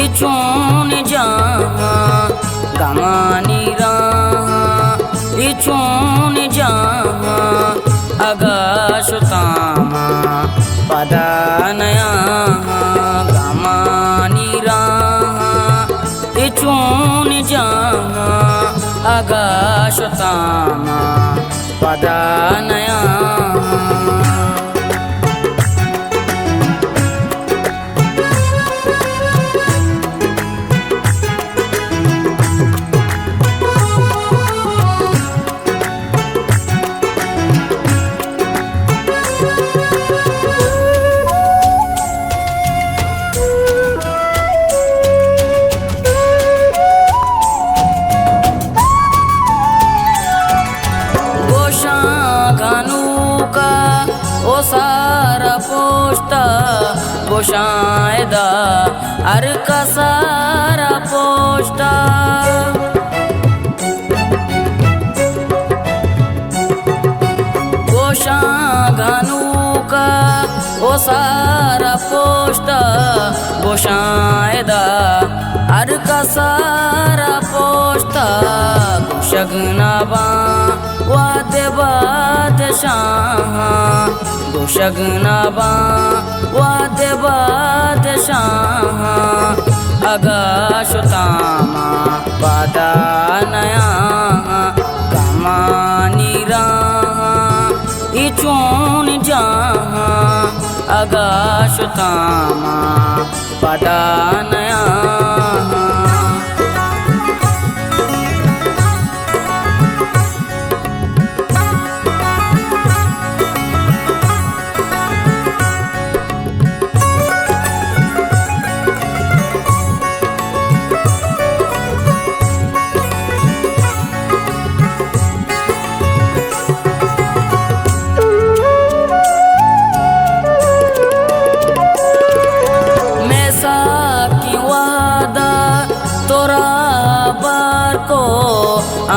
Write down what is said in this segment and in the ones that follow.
इचून जहाँ गमानी राह इचून जहाँ अगाशुतामा पदानया गमानी राह इचून जहाँ अगाशुतामा पदानया सारा पोष्टा गोशायदा अर का सारा पोष्टा गोशा घानू का ओ सारा पोष्टा गोशायदा अर का सारा पोष्टा गोशगनाबा वादे बादशाह गोशगनाबा वादे बादशाह अगाशुतामा पदानया गमानी राह इचून जहाँ अगाशुतामा पदानया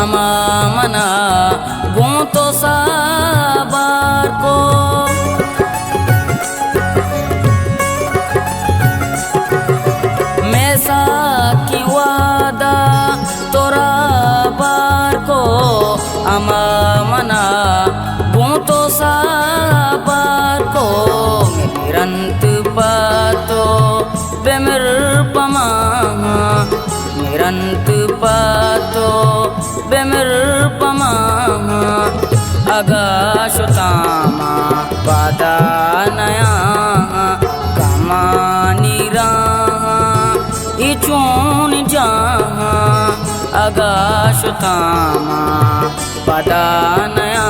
अमामना गूंतो साबार को मैसा की वादा तोरा बार को अमामना गूंतो साबार को मिरंत पातो बेमिर पमा मिरंत पातो बेमिर पमा अगाशुतामा पदानया गमानी राह इचून जहाँ अगाशुतामा पदानया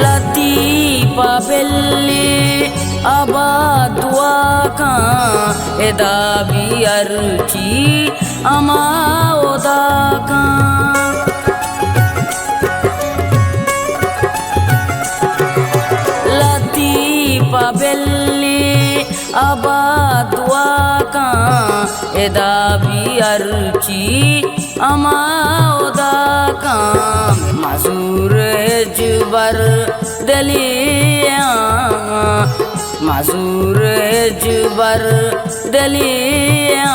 लतीफा बेल्ली अबा दुआ का एदा भी अर्ची अमा ओदा का लतीफा बेल्ली अबा दुआ का एदा भी अर्ची अमा ओदा का मजूर जुबर दलिया मजूर जुबर दलिया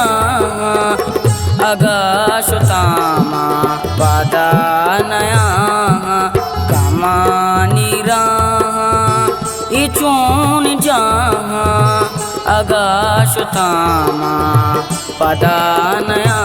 अगाशुतामा पदानया गमानी राह इचून जहाँ अगाशुतामा पदानया